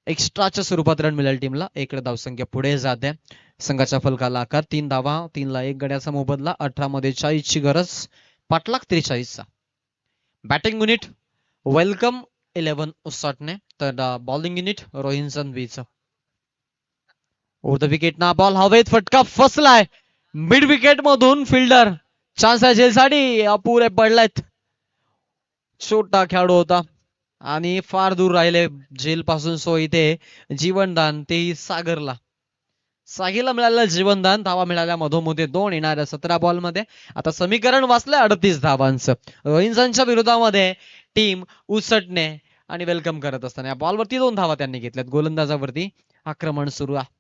एक्स्ट्राच्या स्वरूपात रन मिळेल टीमला. एक धावसंख्या पुढे जाते. संघाच्या फलकाला आकार 3 धावा, 3 ला 1 गड्याचा मोबदला. 18 मध्ये 40 ची गरज. पाठलाग 43 चा. बॅटिंग युनिट वेलकम 11 उसाटणे, तर बॉलिंग युनिट रोहिंसन बीच. ओव्हर द विकेट ना बॉल हवेत, फटका फसलाय मिड विकेट मधून. फिल्डर चान्स आहे झेलसाठी, अपुरे पडलायत. छोटा खेळाडू होता आणि फार दूर राहिले झेल पासून. सो इथे जीवनदान तेही सागरला मिळालेलं जीवनदान. धावा मिळाल्या मधोमध दोन येणाऱ्या 17 बॉल मध्ये. आता समीकरण वाचलंय 38 धावांचं. रोहिंसनच्या विरोधामध्ये टीम उसटणे आणि वेलकम करत असताना या बॉलवरती 2 धावा त्यांनी घेतल्यात. गोलंदाजावरती आक्रमण सुरू आहे.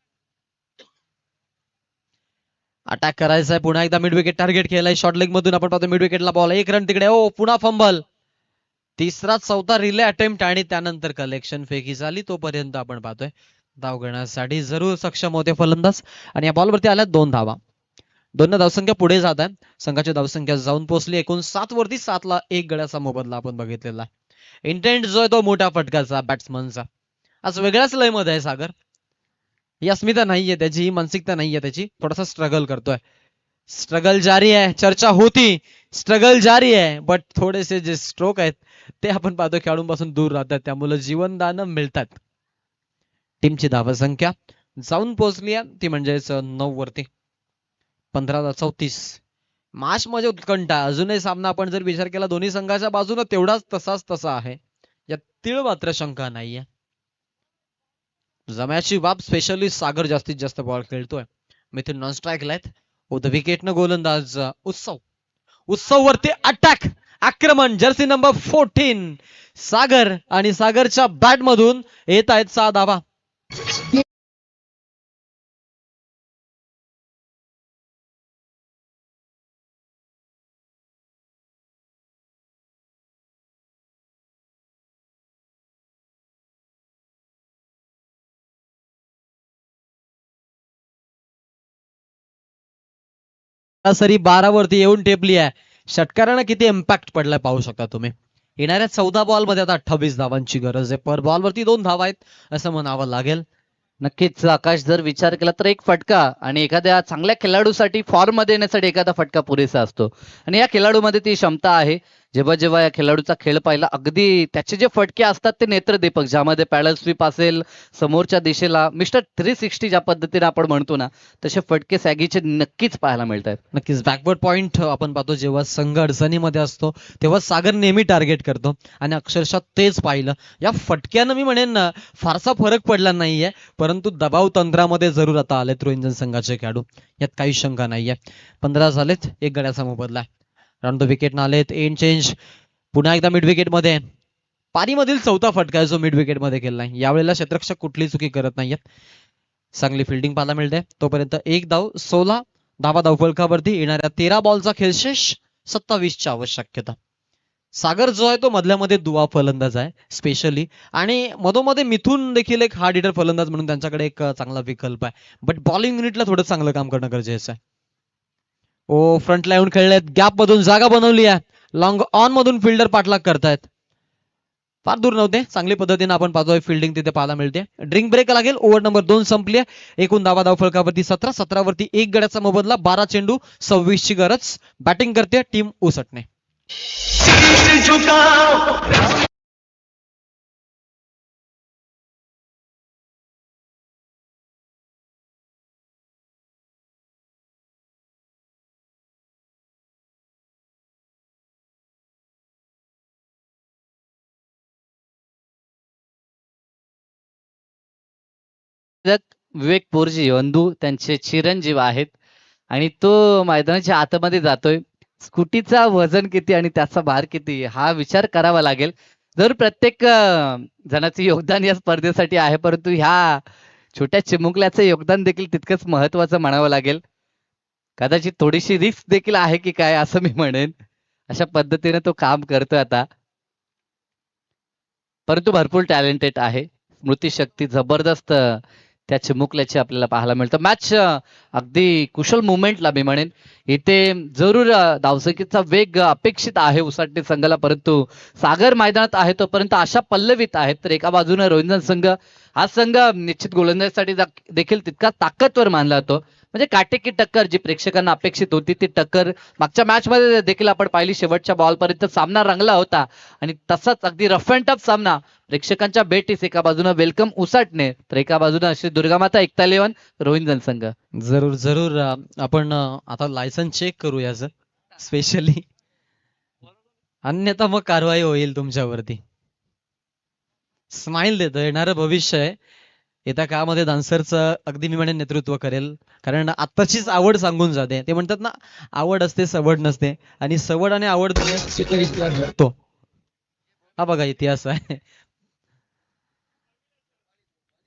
अटॅक करायचंय पुन्हा एकदा. मिड विकेट टार्गेट केलंय शॉर्ट लेग मधून. आपण पाहतो मिड विकेटला बॉल, 1 रन तिकडे. ओ पुन्हा फंबल. तिसरा चौथा रिले अटेम्प्ट आणि त्यानंतर कलेक्शन फेकी झाली. तोपर्यंत आपण पाहतोय धाव घेण्यासाठी जरूर सक्षम होते फलंदाज. आणि या बॉलवरती आल्या 2 धावा. 2 धावसंख्या पुढे जात आहे. संघाची धावसंख्या जाऊन पोहोचली एकूण 7 वरती. 7 ला 1 गड्याचा मोबदला आपण बघितलेला आहे. इंटेंट जो आहे तो मोठ्या फटकाचा बॅट्समनचा. आज वेगळ्याच लय मध्ये आहे सागर. ही अस्मिता नाहीये त्याची, ही मानसिकता नाहीये त्याची. थोडासा स्ट्रगल करतोय. स्ट्रगल जारी आहे. चर्चा होती स्ट्रगल जारी आहे, बट थोडेसे जे स्ट्रोक आहेत ते आपण पाहतो खेळाडूंपासून दूर राहतात, त्यामुळे जीवनदान मिळतात. टीमची धावसंख्या जाऊन पोहोचली आहे ती म्हणजेच 9 वरती. 15-34. मॅच मध्ये उत्कंठा. अजूनही सामना आपण जर विचार केला दोन्ही संघाच्या बाजूने तेवढाच तसा आहे. यात तीळ मात्र शंका नाहीये. जम्याची बाब स्पेशली सागर जास्तीत जास्त बॉल खेळतोय. मिथून नॉन स्ट्राईकला आहेत. ओ द विकेटनं गोलंदाज उत्सव वरती अटॅक, आक्रमण. जर्सी नंबर 14 सागर आणि सागरच्या बॅट मधून येत आहेत 6 धावा. सरासरी 12 वरती येऊन टेपली आहे. षटकारानं किती इम्पॅक्ट पडलाय पाहू शकता तुम्ही. येणाऱ्या 14 बॉल मध्ये आता 28 धावांची गरज आहे. पर बॉल वरती 2 धावा आहेत असं म्हणावं लागेल. नक्कीच आकाश, जर विचार केला तर एक फटका आणि एखाद्या चांगल्या खेळाडूसाठी फॉर्म मध्ये येण्यासाठी एखादा फटका पुरेसा असतो. आणि या खेळाडूमध्ये ती क्षमता आहे. जेव्हा जेव्हा या खेळाडूचा खेळ पाहिला, अगदी त्याचे जे फटके असतात ते नेत्रदीपक, ज्यामध्ये पॅडल स्वीप असेल, समोरच्या दिशेला मिस्टर 360 ज्या पद्धतीने आपण म्हणतो ना, तसे फटके सॅगीचे नक्कीच पाहायला मिळतात. नक्कीच बॅकवर्ड पॉइंट आपण पाहतो. जेव्हा संघ अडचणीमध्ये असतो तेव्हा सागर नेहमी टार्गेट करतो आणि अक्षरशः तेच पाहिलं. या फटक्यानं मी म्हणेन ना फारसा फरक पडला नाहीये, परंतु दबाव तंत्रामध्ये जरूर आता आलेत रोहिंजन संघाचे खेळाडू, यात काही शंका नाहीये. 15 झालेत, 1 गड्याचा मोबदला. राऊंड द विकेट आलेत. एंड चेंज पुन्हा एकदा मिड विकेट मध्ये. पारीमधील 4था फटका आहे जो मिड विकेट मध्ये केलाय. यावेळेला क्षेत्ररक्षक कुठली चुकी करत नाहीयेत. चांगली फिल्डिंग पाहायला मिळते. तोपर्यंत 1 धाव, 16 धावा धावफलकावरती. येणाऱ्या 13 बॉलचा खेळशेष 27 ची आवश्यकता. सागर जो आहे तो मधल्या मध्ये दुवा फलंदाज आहे स्पेशली, आणि मधोमध्ये मिथून देखील एक हार्ड हिटर फलंदाज म्हणून त्यांच्याकडे एक चांगला विकल्प आहे. बट बॉलिंग युनिटला थोडं चांगलं काम करणं गरजेचं आहे. ओ फ्रंटला येऊन खेळलेत, गॅप मधून जागा बनवली आहे. लॉंग ऑन मधून फिल्डर पाठलाग करतायत. फार दूर नव्हते. चांगली पद्धतीने आपण पाहतोय फिल्डिंग तिथे पाहायला मिळते. ड्रिंक ब्रेक लागेल. ओव्हर नंबर 2 संपली आहे. एकूण धावा धावफलकावरती 17. 17 वरती 1 गड्याचा मोबदला. 12 चेंडू 26 ची गरज. बॅटिंग करते टीम उसटणे. विवेक पोरजी बंधू त्यांचे चिरंजीव आहेत आणि तो मैदानाच्या आतमध्ये जातोय. स्कूटीचा वजन किती आणि त्याचा भार किती हा विचार करावा लागेल. जर प्रत्येक जणाचे योगदान या स्पर्धेसाठी आहे, परंतु ह्या छोट्या चिमुकल्याचं योगदान देखील तितकंच महत्वाचं म्हणावं लागेल. कदाचित थोडीशी रिस्क देखील आहे की काय असं मी म्हणेन. अशा पद्धतीने तो काम करतोय आता, परंतु भरपूर टॅलेंटेड आहे. स्मृतीशक्ती जबरदस्त त्या चिमुकल्याची आपल्याला पाहायला मिळतं. मॅच अगदी कुशल मुवमेंटला मी म्हणेन. इथे जरूर धावसंख्येचा वेग अपेक्षित आहे उसटणे संघाला, परंतु सागर मैदानात आहे तोपर्यंत आशा पल्लवीत आहेत. तर एका बाजूने रोहिंजन संघ, हा संघ निश्चित गोलंदाजीसाठी देखील तितका ताकदवर मानला जातो, म्हणजे काटेकी टक्कर जी प्रेक्षकांना अपेक्षित होती ती टक्कर मागच्या मॅच मध्ये देखील आपण पाहिली. शेवटच्या बॉलपर्यंत सामना रंगला होता आणि तसाच अगदी रफ अँड टफ सामना प्रेक्षकांच्या भेटीस एका बाजूने वेलकम उसाटणे तर एका बाजूने अशी दुर्गामाता एकता 11 रोहित जनसंघ. जरूर जरूर आपण आता लायसन चेक करू याचं स्पेशली, अन्यथा मग कारवाई होईल तुमच्यावरती. स्माइल देतो, येणारं भविष्य आहे. येत्या काळामध्ये डान्सरचं अगदी मी म्हणेन नेतृत्व करेल, कारण आत्ताचीच आवड सांगून जाते. ते म्हणतात ना, आवड असते सवड नसते, आणि सवड आणि आवड तो हा बघा इतिहास आहे.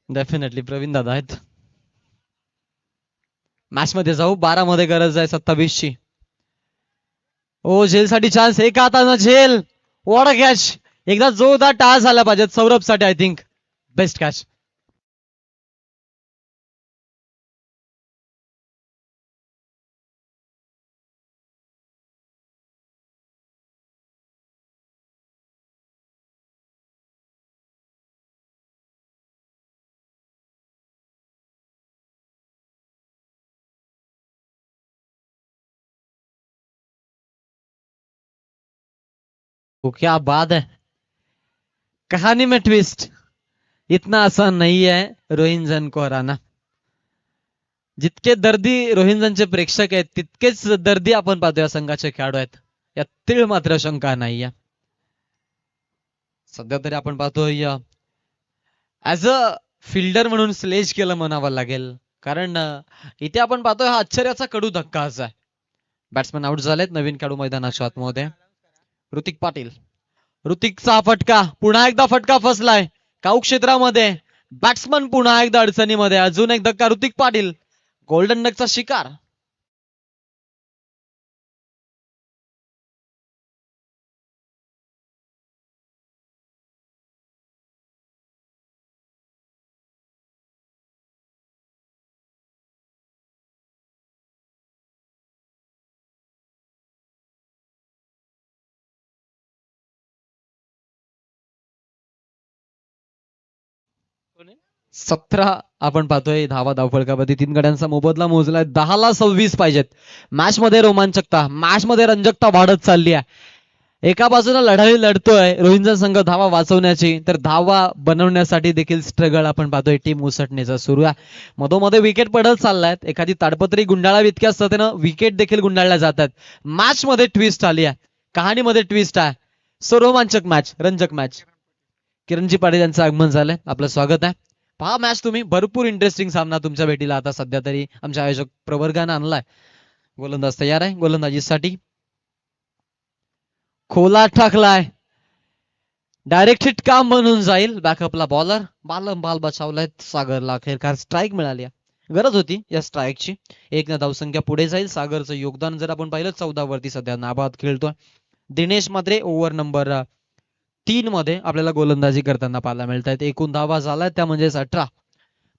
डेफिनेटली प्रवीण दादा आहेत. मॅच मध्ये जाऊ, 12 मध्ये गरज आहे 27 ची. ओ झेल साठी चान्स, एका हातानं झेल, वॉट अ कॅच. एकदा जोरदार टाळ झाला पाहिजे सौरभ साठी. I think best catch. क्या बात है, कहानी में ट्विस्ट. इतना आसान नहीं है रोहिंजन को हराना. जितके दर्दी रोहिंजनचे प्रेक्षक आहेत तितकेच दर्दी आपण पाहतो या संघाचे खेळाडू आहेत, यात तीळ मात्र शंका नाही. सध्या तरी आपण पाहतोय ऍज अ फिल्डर म्हणून स्लेज केलं म्हणावं लागेल, कारण इथे आपण पाहतोय हा आश्चर्याचा कडू धक्का असा आहे. बॅट्समन आउट झालेत, नवीन खेळाडू मैदानाच्या आतमध्ये ऋतिक पाटील. ऋतिकचा फटका, पुन्हा एकदा फटका फसलाय काऊ क्षेत्रामध्ये. बॅट्समन पुन्हा एकदा अडचणीमध्ये, अजून एक धक्का. ऋतिक पाटील गोल्डन डकचा शिकार. सतरा आपण पाहतोय धावा धावफलकावरती 3 गड्यांचा मोबदला मोजलाय. 10ला 26 पाहिजेत. मॅच मध्ये रोमांचकता, मॅच मध्ये रंजकता वाढत चालली आहे. एका बाजूला लढाई लढतोय रोहिंजन संघ धावा वाचवण्याची, तर धावा बनवण्यासाठी देखील स्ट्रगल आपण पाहतोय टीम उसटण्याचा सुरू आहे. मधोमध्ये विकेट पडत चाललायत, एखादी ताडपत्री गुंडाळावी इतक्या असताना विकेट देखील गुंडाळल्या जातात. मॅच मध्ये ट्विस्ट आली आहे, कहाणीमध्ये ट्विस्ट आहे. सो रोमांचक मॅच, रंजक मॅच. किरणजी पाटील यांचं आगमन झालंय, आपलं स्वागत आहे. पहा मॅच तुम्ही, भरपूर इंटरेस्टिंग सामना तुमच्या भेटीला आता सध्या तरी आमच्या आयोजक प्रवर्गाने आणलाय. गोलंदाज तयार आहे गोलंदाजीसाठी. खोला टाकलाय, डायरेक्ट हिट काम बनून जाईल. बॅकअपला बॉलर, बाल बचावलाय सागरला. अखेरकार स्ट्राईक मिळाली, गरज होती या स्ट्राईकची. 1 धावसंख्या पुढे जाईल. सागरचं योगदान जर आपण पाहिलं 14 वरती सध्या नाबाद खेळतोय. दिनेश मात्रे ओव्हर नंबर 3 मध्ये आपल्याला गोलंदाजी करताना पाहायला मिळत आहेत. एकूण धावा झाल्या त्या म्हणजेच 18.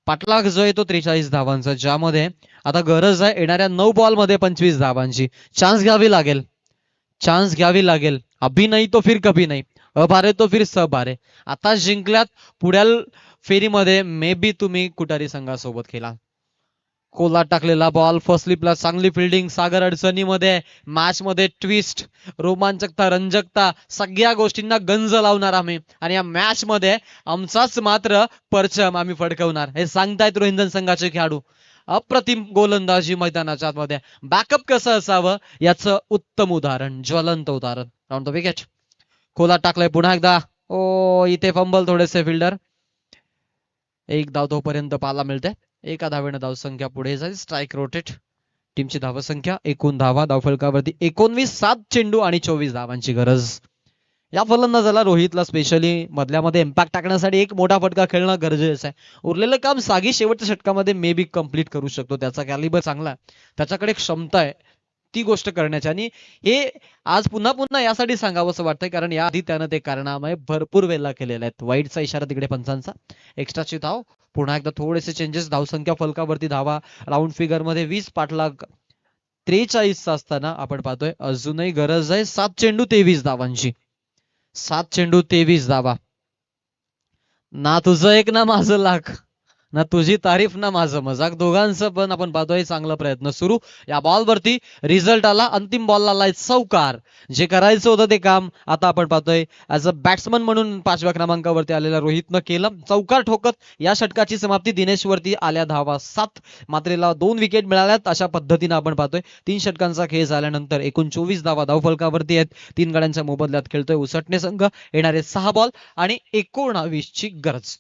पाठलाग जो आहे तो 43 धावांचा, ज्यामध्ये आता गरज आहे येणाऱ्या 9 बॉल मध्ये 25 धावांची. चान्स घ्यावी लागेल, चान्स घ्यावी लागेल. अभी नाही तो फिर कभी नाही, अब हारे तो फिर सब हारे. आता जिंकल्यात, पुढ्या फेरीमध्ये मे बी तुम्ही कुटारी संघासोबत खेळा. खोला टाकलेला बॉल, फर्स्ट स्लिपला चांगली फिल्डिंग. सागर अडचणीमध्ये. मॅच मध्ये ट्विस्ट, रोमांचकता, रंजकता, सगळ्या गोष्टींना गंज लावणार आम्ही, आणि या मॅच मध्ये आमचाच मात्र परचम आम्ही फडकवणार, हे सांगतायत रोहिंजन संघाचे खेळाडू. अप्रतिम गोलंदाजी मैदानाच्या आतमध्ये. बॅकअप कसं असावं याचं उत्तम उदाहरण, ज्वलंत उदाहरण. Round the wicket. खोला टाकलाय पुन्हा एकदा. ओ इथे फंबल थोडेसे फिल्डर. 1 धाव तोपर्यंत पाहायला मिळते. एका धावेनं धावसंख्या पुढे जाईल. Strike rotate. टीमची धावसंख्या, एकूण धावा धावफलकावरती 19. 7 चेंडू आणि 24 धावांची गरज. या फलंदाजाला, रोहितला स्पेशली मधल्यामध्ये इम्पॅक्ट टाकण्यासाठी एक मोठा फटका खेळणं गरजेचं आहे. उरलेलं काम सागी शेवटच्या षटकामध्ये मे बी कम्प्लीट करू शकतो. त्याचा कॅलिबर चांगला आहे, त्याच्याकडे क्षमता आहे ती गोष्ट करण्याची. आणि हे आज पुन्हा पुन्हा यासाठी सांगावं असं वाटतंय, कारण याआधी त्यानं ते कारणामुळे भरपूर वेळेला केलेले आहेत. वाईटचा इशारा तिकडे पंचांचा. एक्स्ट्राची धाव, पुन्हा एकदा थोडेसे चेंजेस. धावसंख्या फलकावरती धावा राऊंड फिगर मध्ये 20. पाठलाग 43 असताना आपण पाहतोय अजूनही गरज आहे 7 चेंडू 23 धावांची. 7 चेंडू 23 धावा. ना तुझं एक ना माझं लाख, ना तुझी तारीफ ना माझं मजाक, दोघांचं पण आपण पाहतोय चांगला प्रयत्न सुरू. या बॉलवरती रिझल्ट आला, अंतिम बॉलला आलाय चौकार. जे करायचं होतं ते काम आता आपण पाहतोय ऍज अ बॅट्समन म्हणून 5व्या क्रमांकावरती आलेल्या रोहितनं केलं. चौकार ठोकत या षटकाची समाप्ती. दिनेशवरती आल्या धावा 7, मात्रेला 2 विकेट मिळाल्यात. अशा पद्धतीने आपण पाहतोय 3 षटकांचा खेळ झाल्यानंतर एकूण 24 धावा धावफलकावरती आहेत. 3 गड्यांच्या मोबदल्यात खेळतोय उसटणे संघ. येणारे 6 बॉल आणि 19 ची गरज.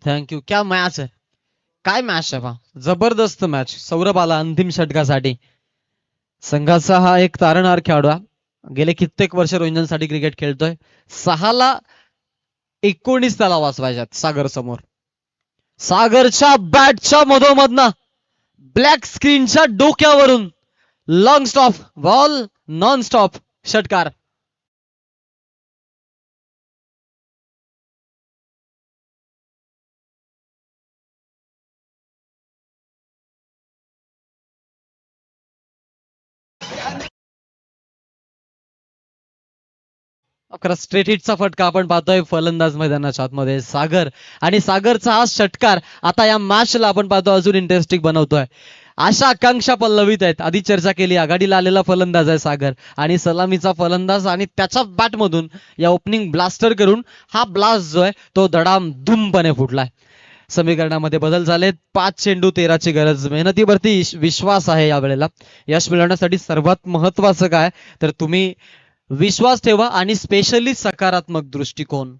थँक्यू. क्या मॅच आहे, काय मॅच आहे बा, जबरदस्त मॅच. सौरभ आला अंतिम षटकासाठी. संघाचा हा एक तारणहार खेळाडू आहे. गेले कित्येक वर्ष रोहिंग्यांसाठी क्रिकेट खेळतोय. 6ला 19 त्याला वाचवायच्यात सागर समोर. सागरच्या बॅटच्या मधोमधनं ब्लॅक स्क्रीनच्या डोक्यावरून long stop ball, non stop षटकार. स्ट्रेट हिटचा फटका आपण पाहतोय फलंदाज मैदानाच्या आतमध्ये सागर. आणि सागरचा हा षटकार आता या मॅचला आपण पाहतो अजून इंटरेस्टिंग बनवतोय. आशा आकांक्षा पल्लवित आहेत. आधी चर्चा केली, आघाडीला आलेला फलंदाज आहे सागर आणि सलामीचा फलंदाज. आणि त्याच्या बॅटमधून या ओपनिंग ब्लास्टर करून हा ब्लास्ट जो आहे तो धडाम धूमपणे फुटलाय. समीकरणामध्ये बदल झालेत. 5 चेंडू 13ची गरज. मेहनतीवरती विश्वास आहे यावेळेला. यश मिळवण्यासाठी सर्वात महत्वाचं काय तर तुम्ही विश्वास ठेवा आणि स्पेशली सकारात्मक दृष्टिकोन,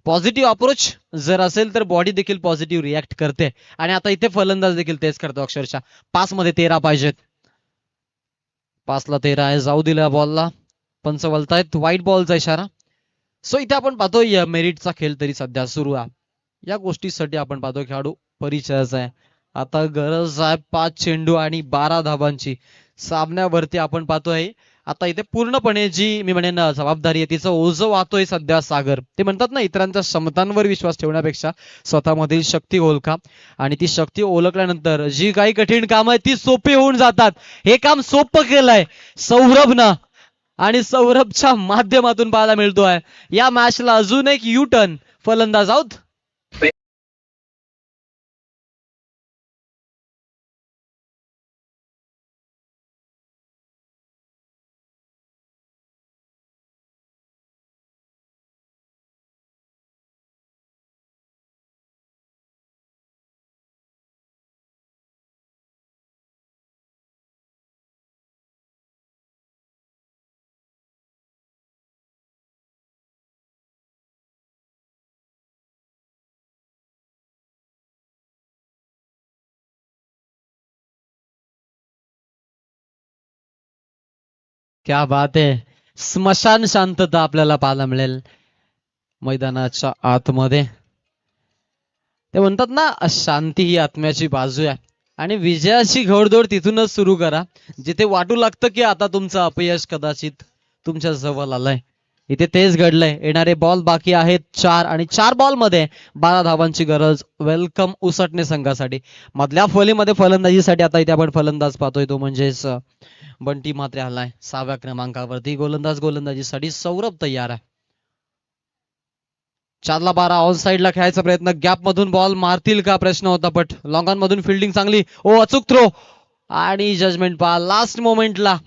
पॉझिटिव्ह अप्रोच जर असेल तर बॉडी देखील पॉझिटिव्ह रिॲक्ट करते. आणि आता इथे फलंदाज देखील तेच करतो अक्षरशः. 5 मध्ये 13 पाहिजेत. 5 ला 13 आहे. जाऊ दिल्या बॉलला. पंच बोलतायत व्हाईट बॉलचा इशारा. सो इथे आपण पाहतोय मेरिटचा खेळ तरी सध्या सुरू आहे. या गोष्टीसाठी आपण पाहतो खेळाडू परिचयाचा आहे. आता गरज आहे 5 चेंडू आणि 12 धाबांची. सामन्यावरती आपण पाहतोय आता इथे पूर्णपणे जी मी म्हणेन जबाबदारी आहे तिचं ओझं वाहतोय सध्या सागर. ते म्हणतात ना, इतरांच्या क्षमतांवर विश्वास ठेवण्यापेक्षा स्वतःमधील शक्ती ओळखा आणि ती शक्ती ओळखल्यानंतर जी काही कठीण काम आहे ती सोपी होऊन जातात. हे काम सोपं केलंय सौरभनं आणि सौरभच्या माध्यमातून पाहायला मिळतोय या मॅचला अजून एक यू टर्न. फलंदाज आउट. क्या बात आहे. स्मशान शांतता आपल्याला पाहायला मिळेल मैदानाच्या आतमध्ये. ते म्हणतात ना, शांती ही आत्म्याची बाजू आहे आणि विजयाची घोडदौड तिथूनच सुरू करा जिथे वाटू लागतं की आता तुमचं अपयश कदाचित तुमच्या जवळ आलंय. इथे तेच घडलंय. येणारे बॉल बाकी आहेत 4 आणि 4 बॉल मध्ये 12 धावांची गरज. वेलकम उसटणे संघासाठी. मधल्या फलीमध्ये फलंदाजीसाठी आता इथे आपण फलंदाज पाहतोय तो म्हणजेच बंटी मात्रे आलाय 6व्या क्रमांकावरती. गोलंदाजीसाठी सौरभ तयार आहे. 4 ला 12 ऑन साइडला खेळायचा प्रयत्न. गॅप मधून बॉल मारतील का प्रश्न होता, पण लॉंग ऑन मधून फिल्डिंग चांगली. ओ अचूक थ्रो आणि जजमेंट पहा लास्ट मोमेंटला.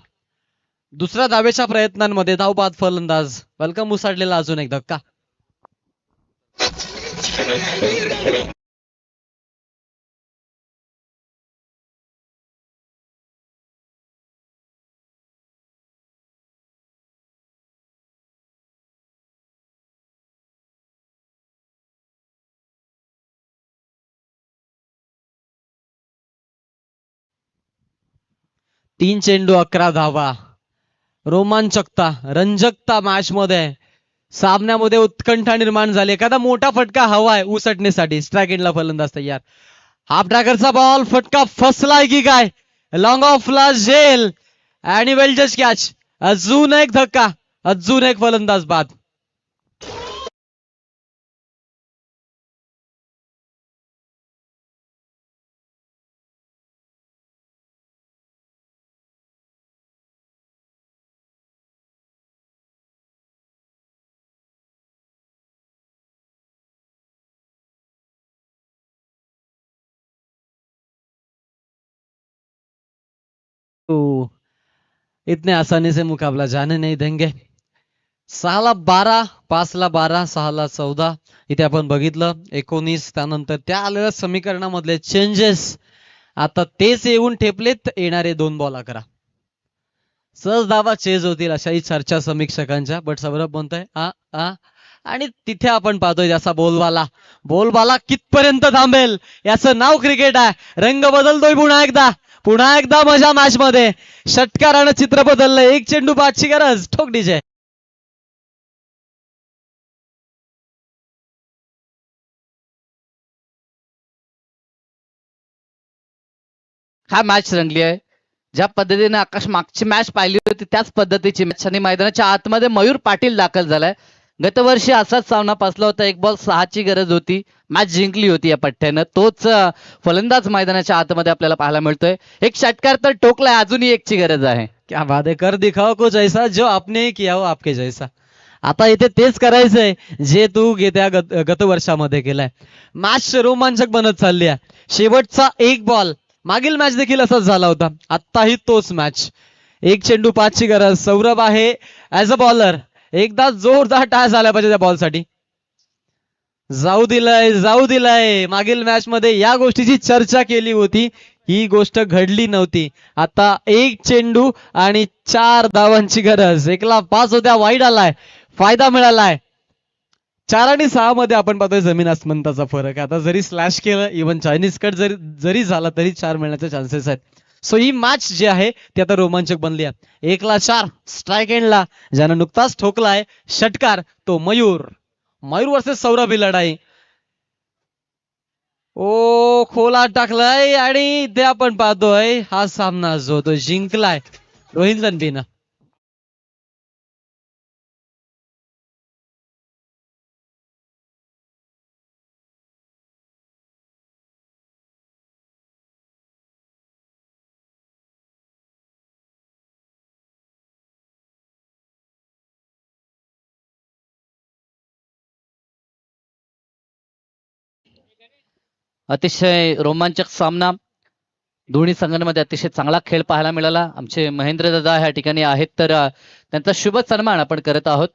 दुसऱ्या धावेच्या प्रयत्नांमध्ये धावपाद फलंदाज. वेलकम उसाडलेला अजून एक धक्का. तीन चेंडू 11 धावा. रोमांचकता रंजकता मॅच मध्ये सामन्यामध्ये उत्कंठा निर्माण झाली. एखादा मोठा फटका हवाय उसटण्यासाठी. स्ट्राईक एंडला फलंदाज तयार. हाफ ट्रॅकरचा बॉल, फटका फसलाय की काय? लॉंग ऑफला झेल आणि वेल जस्ट कॅच. अजून एक धक्का, अजून एक फलंदाज बाद. तो इतने आसानी से मुकाबला जाने नहीं देंगे. 6ला 12, 5ला 12, 6ला 14. इथे आपण बघितलं 19. त्यानंतर त्या आलेल्या समीकरणामधले चेंजेस आता तेच येऊन ठेपलेत. येणारे 2 बॉल 11. सहज धावा चेज होतील अशाही चर्चा समीक्षकांच्या. बट सौरभ म्हणतोय आणि तिथे आपण पाहतोय जसा बोलबाला कितपर्यंत थांबेल याचं नाव क्रिकेट आहे. रंग बदलतोय पुन्हा एकदा मजा मॅच मध्ये. षटकारानं चित्र बदललंय. एक चेंडू 5ची गरज. ठोक डीजे. हा मॅच रंगली आहे. ज्या पद्धतीने आकाश मागची मॅच पाहिली होती त्याच पद्धतीची मॅच आणि मैदानाच्या आतमध्ये मयूर पाटील दाखल झालाय. गतवर्षी असाच सामना पासला होता. 1 बॉल 6ची गरज होती. मॅच जिंकली होती या पठ्ठ्यानं. तोच फलंदाज मैदानाच्या आतमध्ये आपल्याला पाहायला मिळतोय. एक षटकार तर टोकलाय. अजूनही 1ची गरज आहे. क्या बात है. कर दिखाओ कुछ ऐसा जो आपने किया हो आपके जैसा. आता इथे तेच करायचंय जे तू त्या गत वर्षामध्ये केलंय. मॅच रोमांचक बनत चालली आहे. शेवटचा 1 बॉल. मागील मॅच देखील असाच झाला होता. आत्ताही तोच मॅच. 1 चेंडू 5ची गरज. सौरभ आहे ऍज अ बॉलर. एकदा जोरदार टाळ झाला पाहिजे त्या बॉलसाठी. जाऊ दिलाय. मागील मॅच मध्ये या गोष्टीची चर्चा केली होती. ही गोष्ट घडली नव्हती. आता 1 चेंडू आणि 4 धावांची गरज. 1ला 5 होत्या. वाईड आलाय. फायदा मिळालाय. 4 आणि 6 मध्ये आपण पाहतोय जमीन आसमंताचा फरक. आता जरी स्लॅश केलं, इव्हन चायनीज कट जरी झाला तरी 4 मिळण्याचे चान्सेस आहेत. सो ही मॅच जी आहे ती आता रोमांचक बनली आहे. 1ला 4 स्ट्राईक एंडला. ज्यानं नुकताच ठोकलाय षटकार तो मयूर वर्सेस सौरभ ही लढाई. खोला टाकलाय आणि इथे आपण पाहतोय हा सामना जो तो जिंकलाय रोहित रणबीनं. अतिशय रोमांचक सामना. दोन्ही संघांमध्ये अतिशय चांगला खेळ पाहायला मिळाला. आमचे महेंद्र दादा ह्या ठिकाणी आहेत तर त्यांचा शुभ सन्मान आपण करत आहोत.